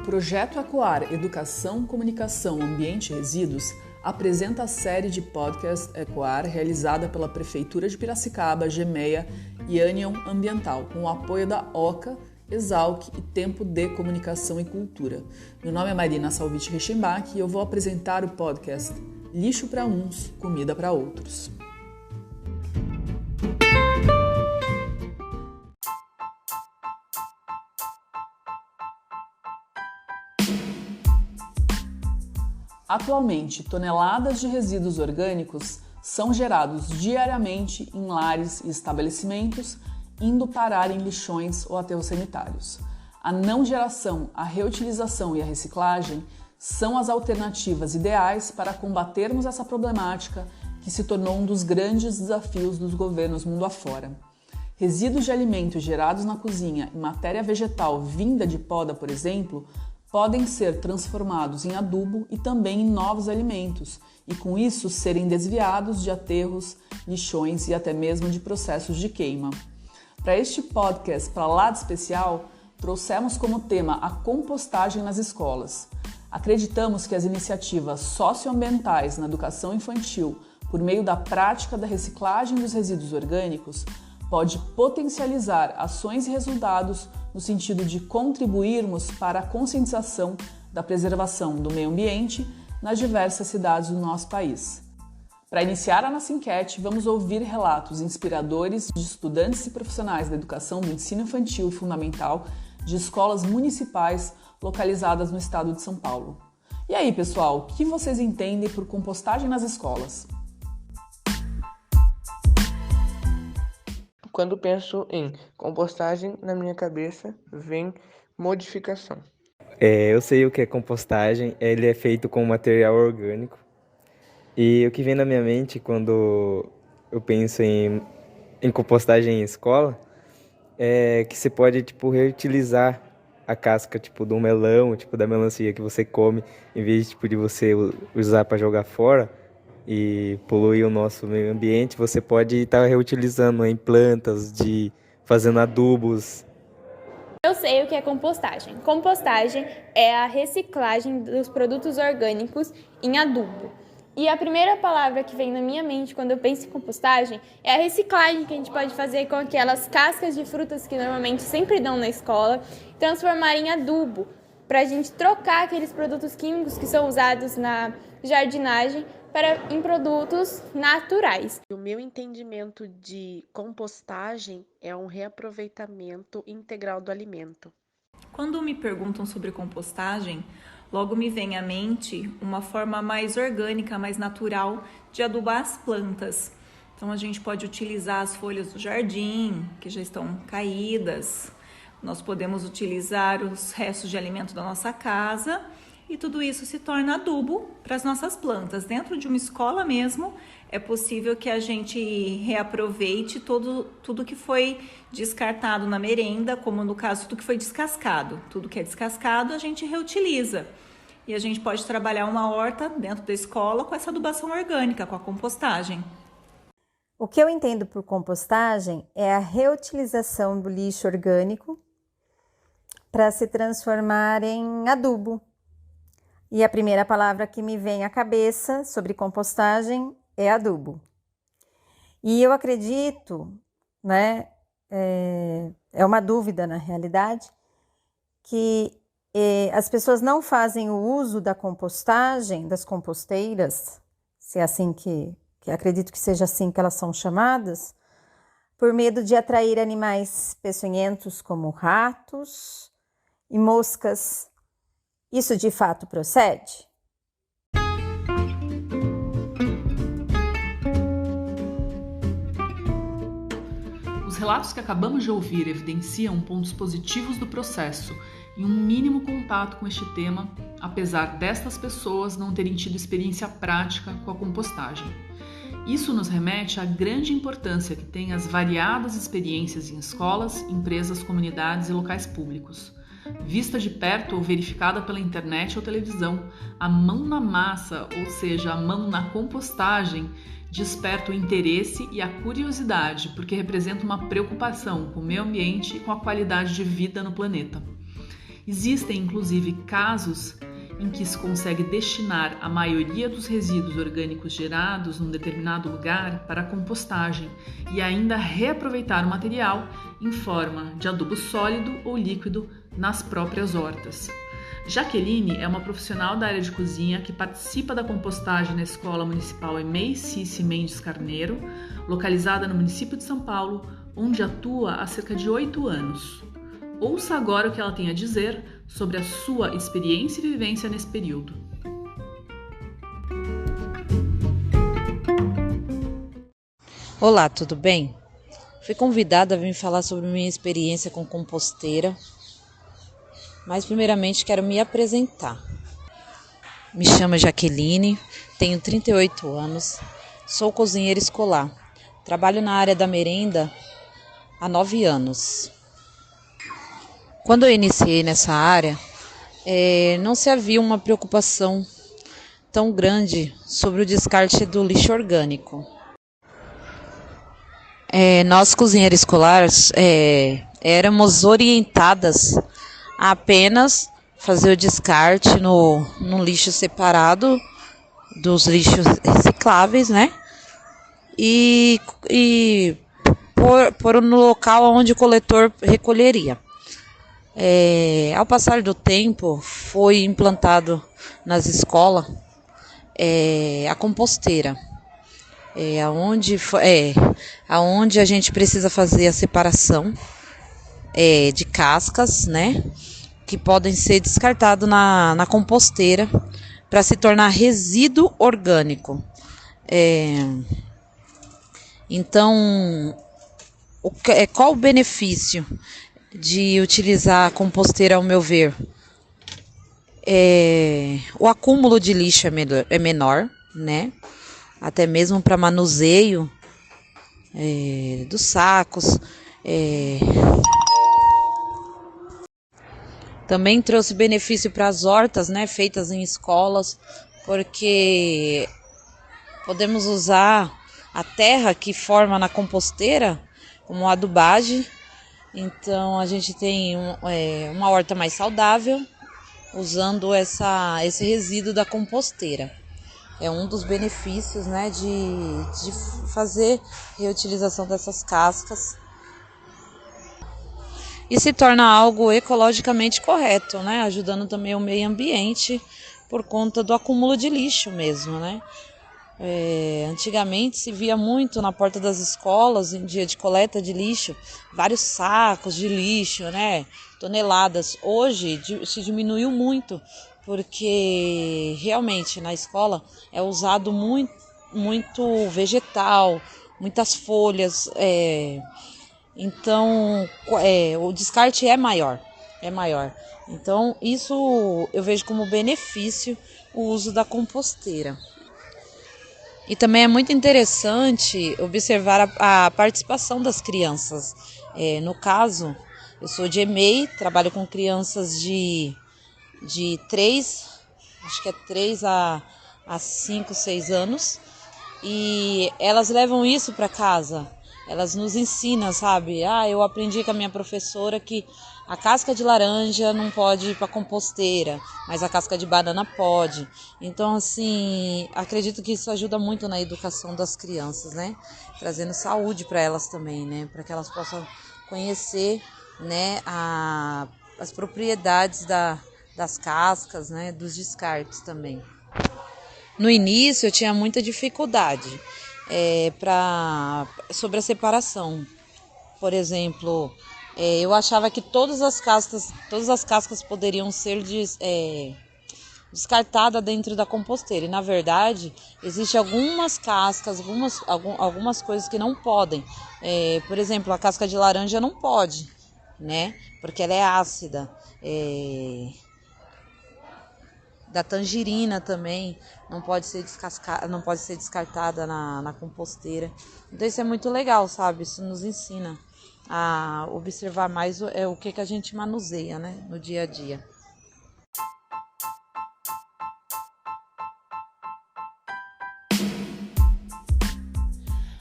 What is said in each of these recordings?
projeto Ecoar Educação, Comunicação, Ambiente e Resíduos apresenta a série de podcast Ecoar realizada pela Prefeitura de Piracicaba, GEMEA e Anion Ambiental, com o apoio da OCA, Exalc e Tempo de Comunicação e Cultura. Meu nome é Marina Salviti Reichenbach e eu vou apresentar o podcast Lixo para uns, Comida para outros. Atualmente, toneladas de resíduos orgânicos são gerados diariamente em lares e estabelecimentos, indo parar em lixões ou aterros sanitários. A não geração, a reutilização e a reciclagem são as alternativas ideais para combatermos essa problemática que se tornou um dos grandes desafios dos governos mundo afora. Resíduos de alimentos gerados na cozinha e matéria vegetal vinda de poda, por exemplo, podem ser transformados em adubo e também em novos alimentos, e com isso serem desviados de aterros, lixões e até mesmo de processos de queima. Para este podcast para lá de especial, trouxemos como tema a compostagem nas escolas. Acreditamos que as iniciativas socioambientais na educação infantil, por meio da prática da reciclagem dos resíduos orgânicos, pode potencializar ações e resultados no sentido de contribuirmos para a conscientização da preservação do meio ambiente nas diversas cidades do nosso país. Para iniciar a nossa enquete, vamos ouvir relatos inspiradores de estudantes e profissionais da educação do ensino infantil e fundamental de escolas municipais localizadas no estado de São Paulo. E aí, pessoal, o que vocês entendem por compostagem nas escolas? Quando penso em compostagem, na minha cabeça vem modificação. Eu sei o que é compostagem, ele é feito com material orgânico. E o que vem na minha mente quando eu penso em compostagem em escola é que você pode reutilizar a casca do melão, da melancia que você come, em vez de você usar para jogar fora e poluir o nosso meio ambiente, você pode estar reutilizando em plantas, fazendo adubos. Eu sei o que é compostagem. Compostagem é a reciclagem dos produtos orgânicos em adubo. E a primeira palavra que vem na minha mente quando eu penso em compostagem é a reciclagem que a gente pode fazer com aquelas cascas de frutas que normalmente sempre dão na escola, transformar em adubo, para a gente trocar aqueles produtos químicos que são usados na jardinagem em produtos naturais. O meu entendimento de compostagem é um reaproveitamento integral do alimento. Quando me perguntam sobre compostagem, logo me vem à mente uma forma mais orgânica, mais natural de adubar as plantas. Então a gente pode utilizar as folhas do jardim, que já estão caídas. Nós podemos utilizar os restos de alimento da nossa casa e tudo isso se torna adubo para as nossas plantas. Dentro de uma escola mesmo, é possível que a gente reaproveite tudo que foi descartado na merenda, como no caso, tudo que foi descascado. Tudo que é descascado, a gente reutiliza. E a gente pode trabalhar uma horta dentro da escola com essa adubação orgânica, com a compostagem. O que eu entendo por compostagem é a reutilização do lixo orgânico para se transformar em adubo. E a primeira palavra que me vem à cabeça sobre compostagem é adubo. E eu acredito, é uma dúvida na realidade, que as pessoas não fazem o uso da compostagem, das composteiras, se é assim que acredito que seja assim que elas são chamadas, por medo de atrair animais peçonhentos como ratos e moscas. Isso de fato procede? Os relatos que acabamos de ouvir evidenciam pontos positivos do processo e um mínimo contato com este tema, apesar destas pessoas não terem tido experiência prática com a compostagem. Isso nos remete à grande importância que tem as variadas experiências em escolas, empresas, comunidades e locais públicos. Vista de perto ou verificada pela internet ou televisão, a mão na massa, ou seja, a mão na compostagem, desperta o interesse e a curiosidade, porque representa uma preocupação com o meio ambiente e com a qualidade de vida no planeta. Existem, inclusive, casos em que se consegue destinar a maioria dos resíduos orgânicos gerados num determinado lugar para a compostagem e ainda reaproveitar o material em forma de adubo sólido ou líquido nas próprias hortas. Jaqueline é uma profissional da área de cozinha que participa da compostagem na Escola Municipal Emei Cici Mendes Carneiro, localizada no município de São Paulo, onde atua há cerca de 8 anos. Ouça agora o que ela tem a dizer sobre a sua experiência e vivência nesse período. Olá, tudo bem? Fui convidada a vir falar sobre minha experiência com composteira, mas primeiramente quero me apresentar. Me chamo Jaqueline, tenho 38 anos, sou cozinheira escolar, trabalho na área da merenda há 9 anos. Quando eu iniciei nessa área, não se havia uma preocupação tão grande sobre o descarte do lixo orgânico. Nós, cozinheiras escolares, éramos orientadas a apenas fazer o descarte no lixo separado dos lixos recicláveis, né? E pôr no local onde o coletor recolheria. Ao passar do tempo, foi implantado nas escolas a composteira, aonde a gente precisa fazer a separação de cascas, né, que podem ser descartados na composteira para se tornar resíduo orgânico. Então, qual o benefício de utilizar a composteira, ao meu ver? O acúmulo de lixo é menor, né? Até mesmo para manuseio dos sacos. Também trouxe benefício para as hortas, né, feitas em escolas, porque podemos usar a terra que forma na composteira como adubagem. Então a gente tem uma horta mais saudável usando esse resíduo da composteira. É um dos benefícios, né, de fazer reutilização dessas cascas. E se torna algo ecologicamente correto, né, ajudando também o meio ambiente por conta do acúmulo de lixo mesmo, né. Antigamente se via muito na porta das escolas, em dia de coleta de lixo, vários sacos de lixo, né, toneladas. Hoje se diminuiu muito, porque realmente na escola é usado muito vegetal, muitas folhas, então o descarte é maior. Então isso eu vejo como benefício o uso da composteira. E também é muito interessante observar a participação das crianças. No caso, eu sou de EMEI, trabalho com crianças de 3 a 5, 6 anos. E elas levam isso para casa. Elas nos ensinam, sabe? Eu aprendi com a minha professora que a casca de laranja não pode ir para composteira, mas a casca de banana pode. Então, assim, acredito que isso ajuda muito na educação das crianças, né? Trazendo saúde para elas também, né? Para que elas possam conhecer, né, as propriedades das cascas, né? Dos descartes também. No início, eu tinha muita dificuldade sobre a separação. Por exemplo, eu achava que todas as cascas poderiam ser descartadas dentro da composteira. E, na verdade, existem algumas cascas, algumas coisas que não podem. Por exemplo, a casca de laranja não pode, né? Porque ela é ácida. Da tangerina também não pode ser descartada na composteira. Então isso é muito legal, sabe? Isso nos ensina a observar mais o que a gente manuseia, né, no dia a dia.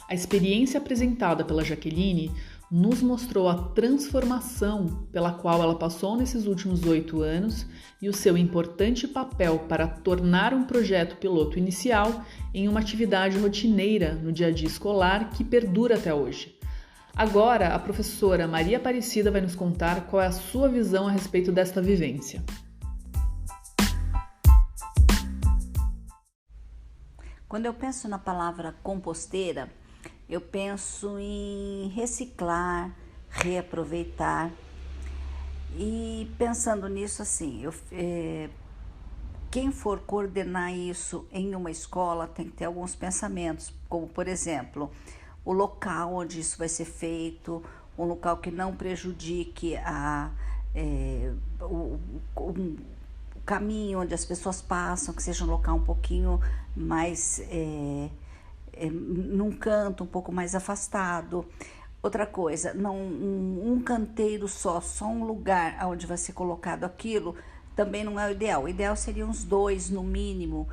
A experiência apresentada pela Jaqueline nos mostrou a transformação pela qual ela passou nesses últimos 8 anos e o seu importante papel para tornar um projeto piloto inicial em uma atividade rotineira no dia a dia escolar que perdura até hoje. Agora, a professora Maria Aparecida vai nos contar qual é a sua visão a respeito desta vivência. Quando eu penso na palavra composteira, eu penso em reciclar, reaproveitar. E pensando nisso, assim, quem for coordenar isso em uma escola tem que ter alguns pensamentos, como, por exemplo, o local onde isso vai ser feito, um local que não prejudique o caminho onde as pessoas passam, que seja um local um pouquinho mais, num canto um pouco mais afastado. Outra coisa, não um canteiro só um lugar onde vai ser colocado aquilo, também não é o ideal. O ideal seria uns 2 no mínimo,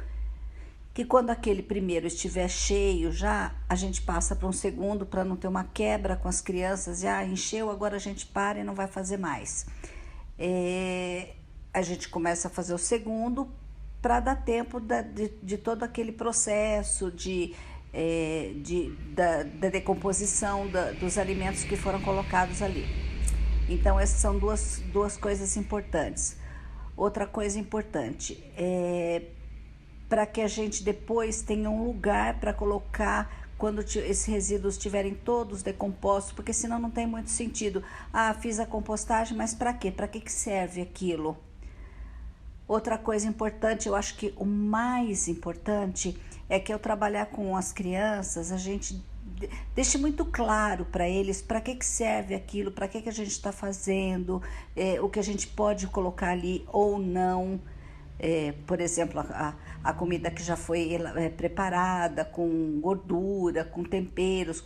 que quando aquele primeiro estiver cheio já, a gente passa para um segundo para não ter uma quebra com as crianças, e encheu, agora a gente para e não vai fazer mais. A gente começa a fazer o segundo para dar tempo de todo aquele processo da decomposição dos alimentos que foram colocados ali. Então, essas são duas coisas importantes. Outra coisa importante para que a gente depois tenha um lugar para colocar quando esses resíduos estiverem todos decompostos, porque senão não tem muito sentido. Fiz a compostagem, mas para quê? Para que serve aquilo? Outra coisa importante, eu acho que o mais importante é que ao trabalhar com as crianças, a gente deixe muito claro para eles para que serve aquilo, para que a gente está fazendo, o que a gente pode colocar ali ou não. Por exemplo, a comida que já foi preparada com gordura, com temperos,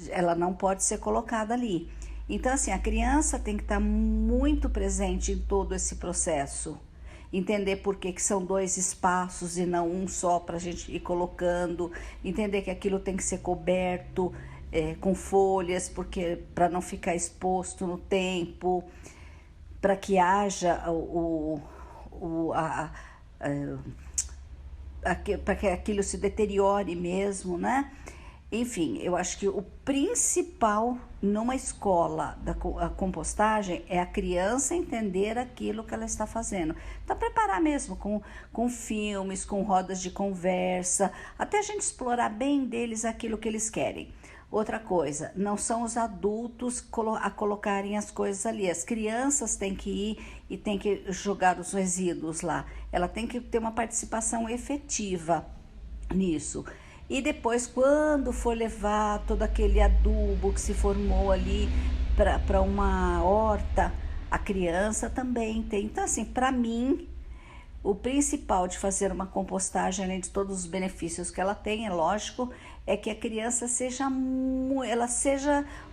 ela não pode ser colocada ali. Então, assim, a criança tem que estar muito presente em todo esse processo. Entender por que são 2 espaços e não um só para a gente ir colocando. Entender que aquilo tem que ser coberto com folhas, porque para não ficar exposto no tempo, para que haja para que aquilo se deteriore mesmo, né? Enfim, eu acho que o principal numa escola da compostagem é a criança entender aquilo que ela está fazendo. Então, preparar mesmo com filmes, com rodas de conversa, até a gente explorar bem deles aquilo que eles querem. Outra coisa, não são os adultos a colocarem as coisas ali. As crianças têm que ir e têm que jogar os resíduos lá. Ela tem que ter uma participação efetiva nisso. E depois, quando for levar todo aquele adubo que se formou ali para uma horta, a criança também tem. Então, assim, para mim, o principal de fazer uma compostagem, além de todos os benefícios que ela tem, é lógico, é que a criança seja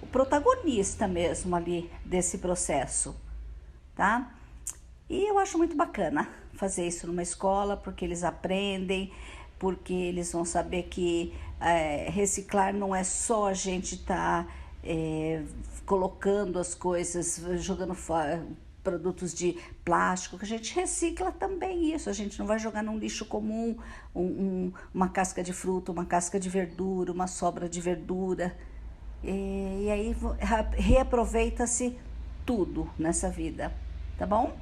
o protagonista mesmo ali desse processo, tá? E eu acho muito bacana fazer isso numa escola, porque eles aprendem, porque eles vão saber que reciclar não é só a gente estar colocando as coisas, jogando fora produtos de plástico, que a gente recicla também isso. A gente não vai jogar num lixo comum uma casca de fruta, uma casca de verdura, uma sobra de verdura. E aí reaproveita-se tudo nessa vida, tá bom?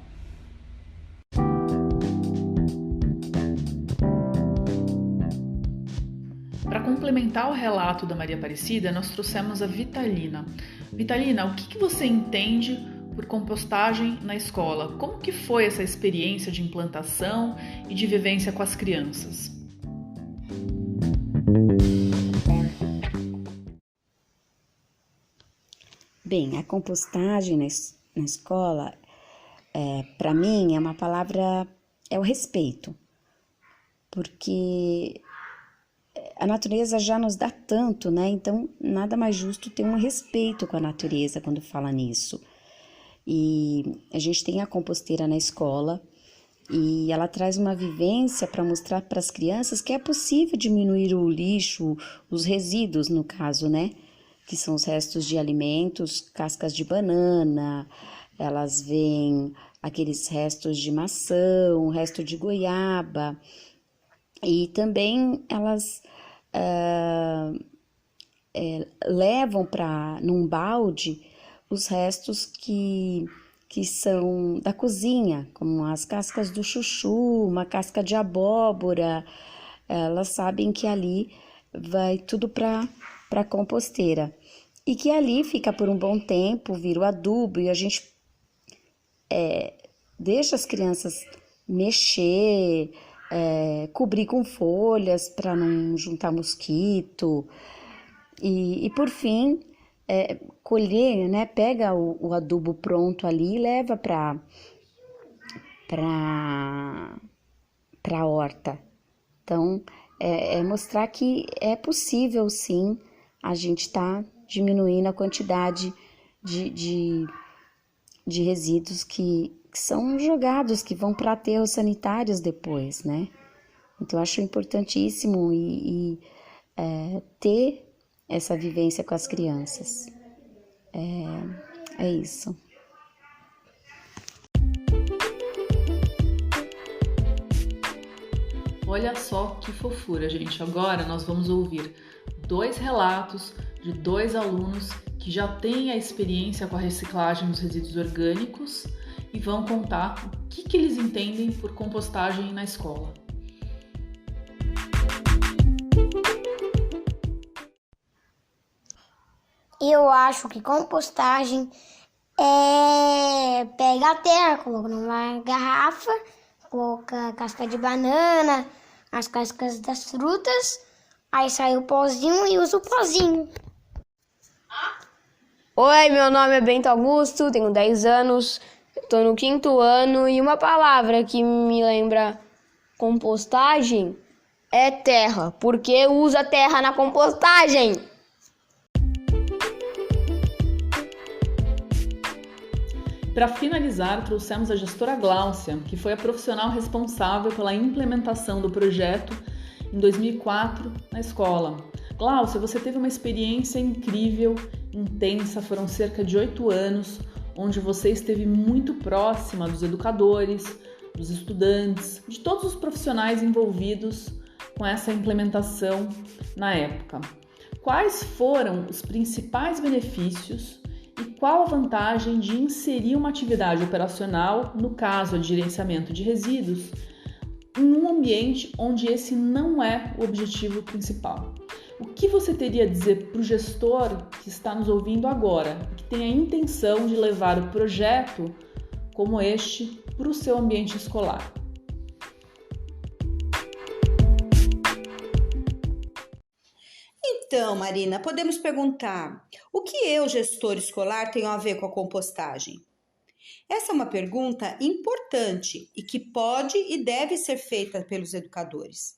Para complementar o relato da Maria Aparecida, nós trouxemos a Vitalina. Vitalina, o que você entende por compostagem na escola? Como que foi essa experiência de implantação e de vivência com as crianças? Bem, a compostagem na escola, para mim, é uma palavra, é o respeito, porque a natureza já nos dá tanto, né? Então, nada mais justo ter um respeito com a natureza quando fala nisso. E a gente tem a composteira na escola e ela traz uma vivência para mostrar para as crianças que é possível diminuir o lixo, os resíduos, no caso, né? que são os restos de alimentos, cascas de banana, elas veem aqueles restos de maçã, resto de goiaba, e também elas levam num balde os restos que são da cozinha, como as cascas do chuchu, uma casca de abóbora. Elas sabem que ali vai tudo para a composteira e que ali fica por um bom tempo, vira o adubo, e a gente deixa as crianças mexer, cobrir com folhas para não juntar mosquito. E por fim, colher, né? Pega o adubo pronto ali e leva para a horta. Então, mostrar que é possível, sim, a gente está diminuindo a quantidade de resíduos que são jogados, que vão para aterros sanitários depois, né? Então, eu acho importantíssimo ter essa vivência com as crianças. É isso. Olha só que fofura, gente. Agora nós vamos ouvir 2 relatos de 2 alunos que já têm a experiência com a reciclagem dos resíduos orgânicos e vão contar o que eles entendem por compostagem na escola. Eu acho que compostagem é pegar a terra, colocar numa garrafa, colocar casca de banana, as cascas das frutas, aí sai o pozinho e usa o pozinho. Oi, meu nome é Bento Augusto, tenho 10 anos, estou no 5º ano e uma palavra que me lembra compostagem é terra, porque usa terra na compostagem. Para finalizar, trouxemos a gestora Gláucia, que foi a profissional responsável pela implementação do projeto em 2004 na escola. Gláucia, você teve uma experiência incrível, intensa, foram cerca de 8 anos, onde você esteve muito próxima dos educadores, dos estudantes, de todos os profissionais envolvidos com essa implementação na época. Quais foram os principais benefícios e qual a vantagem de inserir uma atividade operacional, no caso de gerenciamento de resíduos, em um ambiente onde esse não é o objetivo principal? O que você teria a dizer para o gestor que está nos ouvindo agora, que tem a intenção de levar o projeto como este para o seu ambiente escolar? Então, Marina, podemos perguntar: o que eu, gestor escolar, tenho a ver com a compostagem? Essa é uma pergunta importante e que pode e deve ser feita pelos educadores.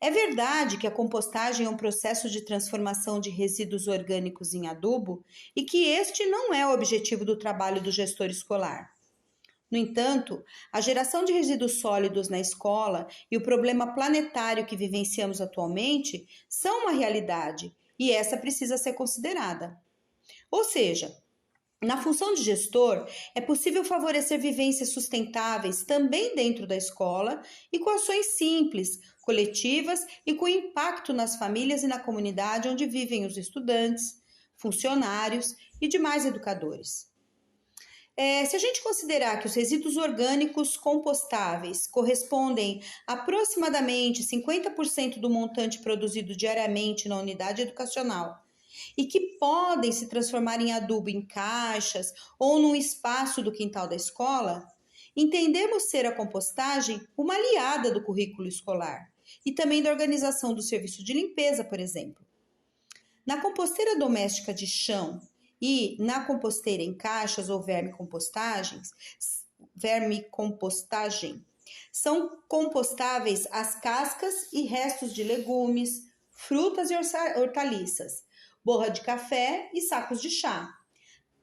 É verdade que a compostagem é um processo de transformação de resíduos orgânicos em adubo e que este não é o objetivo do trabalho do gestor escolar. No entanto, a geração de resíduos sólidos na escola e o problema planetário que vivenciamos atualmente são uma realidade e essa precisa ser considerada. Ou seja, na função de gestor, é possível favorecer vivências sustentáveis também dentro da escola e com ações simples, coletivas e com impacto nas famílias e na comunidade onde vivem os estudantes, funcionários e demais educadores. Se a gente considerar que os resíduos orgânicos compostáveis correspondem a aproximadamente 50% do montante produzido diariamente na unidade educacional e que podem se transformar em adubo em caixas ou num espaço do quintal da escola, entendemos ser a compostagem uma aliada do currículo escolar e também da organização do serviço de limpeza, por exemplo. Na composteira doméstica de chão e na composteira em caixas ou vermicompostagem, são compostáveis as cascas e restos de legumes, frutas e hortaliças, borra de café e sacos de chá,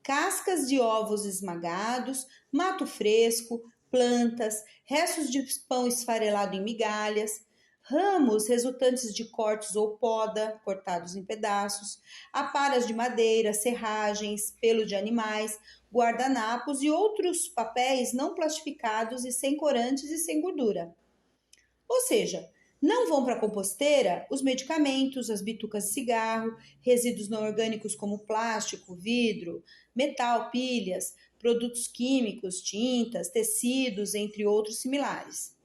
cascas de ovos esmagados, mato fresco, plantas, restos de pão esfarelado em migalhas, ramos resultantes de cortes ou poda, cortados em pedaços, aparas de madeira, serragens, pelo de animais, guardanapos e outros papéis não plastificados e sem corantes e sem gordura. Ou seja, não vão para a composteira os medicamentos, as bitucas de cigarro, resíduos não orgânicos como plástico, vidro, metal, pilhas, produtos químicos, tintas, tecidos, entre outros similares.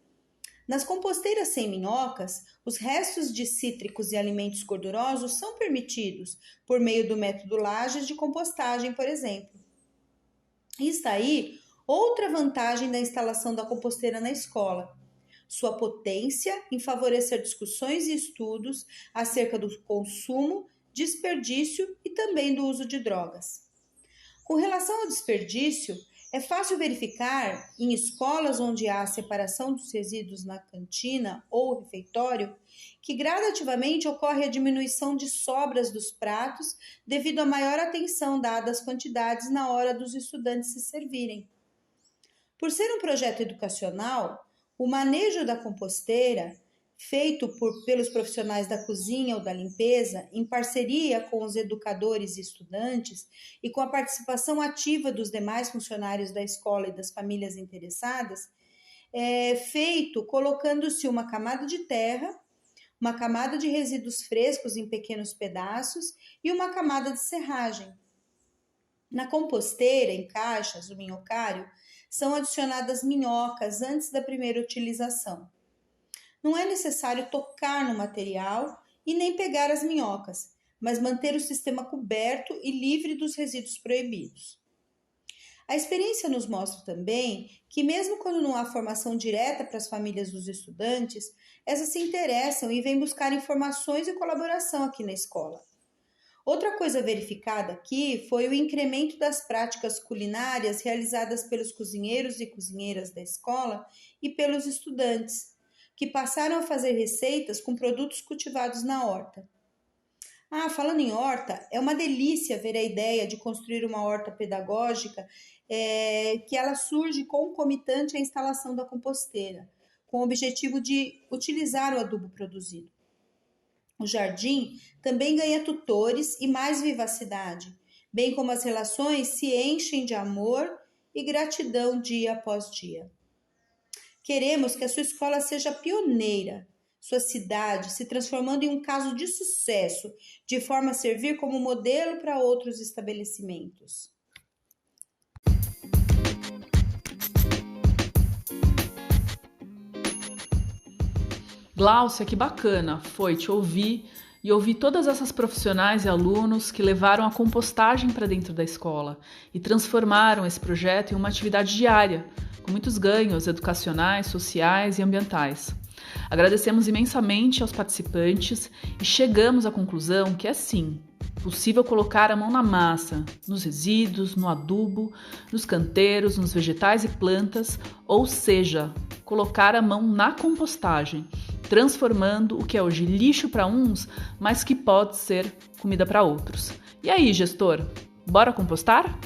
Nas composteiras sem minhocas, os restos de cítricos e alimentos gordurosos são permitidos por meio do método Lajes de compostagem, por exemplo. E está aí outra vantagem da instalação da composteira na escola: sua potência em favorecer discussões e estudos acerca do consumo, desperdício e também do uso de drogas. Com relação ao desperdício, é fácil verificar em escolas onde há separação dos resíduos na cantina ou refeitório que gradativamente ocorre a diminuição de sobras dos pratos devido à maior atenção dada às quantidades na hora dos estudantes se servirem. Por ser um projeto educacional, o manejo da composteira, feito pelos profissionais da cozinha ou da limpeza, em parceria com os educadores e estudantes e com a participação ativa dos demais funcionários da escola e das famílias interessadas, é feito colocando-se uma camada de terra, uma camada de resíduos frescos em pequenos pedaços e uma camada de serragem. Na composteira, em caixas, o minhocário, são adicionadas minhocas antes da primeira utilização. Não é necessário tocar no material e nem pegar as minhocas, mas manter o sistema coberto e livre dos resíduos proibidos. A experiência nos mostra também que, mesmo quando não há formação direta para as famílias dos estudantes, essas se interessam e vêm buscar informações e colaboração aqui na escola. Outra coisa verificada aqui foi o incremento das práticas culinárias realizadas pelos cozinheiros e cozinheiras da escola e pelos estudantes, que passaram a fazer receitas com produtos cultivados na horta. Falando em horta, é uma delícia ver a ideia de construir uma horta pedagógica que ela surge concomitante à instalação da composteira, com o objetivo de utilizar o adubo produzido. O jardim também ganha tutores e mais vivacidade, bem como as relações se enchem de amor e gratidão dia após dia. Queremos que a sua escola seja pioneira, sua cidade se transformando em um caso de sucesso, de forma a servir como modelo para outros estabelecimentos. Gláucia, que bacana foi te ouvir e ouvir todas essas profissionais e alunos que levaram a compostagem para dentro da escola e transformaram esse projeto em uma atividade diária, com muitos ganhos educacionais, sociais e ambientais. Agradecemos imensamente aos participantes e chegamos à conclusão que é sim possível colocar a mão na massa, nos resíduos, no adubo, nos canteiros, nos vegetais e plantas, ou seja, colocar a mão na compostagem, transformando o que é hoje lixo para uns, mas que pode ser comida para outros. E aí, gestor, bora compostar?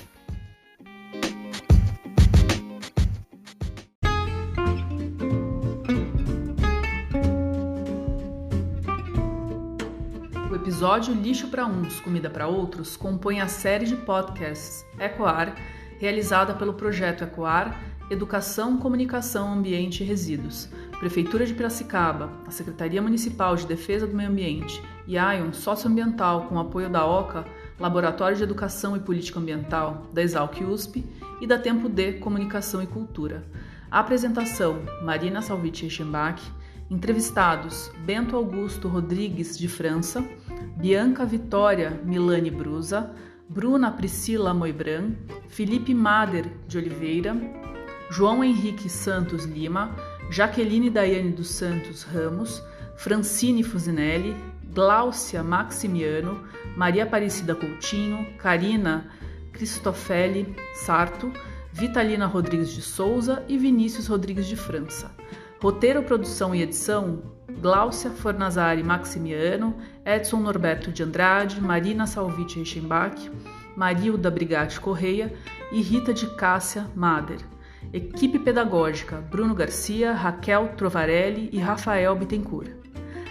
O episódio Lixo para Uns, Comida para Outros compõe a série de podcasts Ecoar, realizada pelo projeto Ecoar, Educação, Comunicação, Ambiente e Resíduos, Prefeitura de Piracicaba, a Secretaria Municipal de Defesa do Meio Ambiente e ION Socioambiental com apoio da OCA, Laboratório de Educação e Política Ambiental, da Exalc USP e da Tempo D Comunicação e Cultura. A apresentação, Marina Salvici Eschenbach. Entrevistados, Bento Augusto Rodrigues de França, Bianca Vitória Milani Brusa, Bruna Priscila Moibran, Felipe Mader de Oliveira, João Henrique Santos Lima, Jaqueline Daiane dos Santos Ramos, Francine Fusinelli, Gláucia Maximiano, Maria Aparecida Coutinho, Karina Cristofelli Sarto, Vitalina Rodrigues de Souza e Vinícius Rodrigues de França. Roteiro, produção e edição, Gláucia Fornazari Maximiano, Edson Norberto de Andrade, Marina Salvici Eschenbach, Marilda Brigatti Correia e Rita de Cássia Mader. Equipe pedagógica, Bruno Garcia, Raquel Trovarelli e Rafael Bittencourt.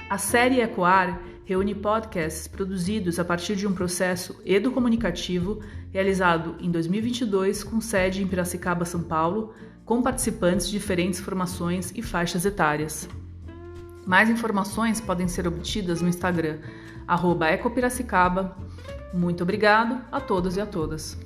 A série Ecoar reúne podcasts produzidos a partir de um processo educomunicativo realizado em 2022 com sede em Piracicaba, São Paulo, com participantes de diferentes formações e faixas etárias. Mais informações podem ser obtidas no Instagram @ecopiracicaba. Muito obrigado a todos e a todas.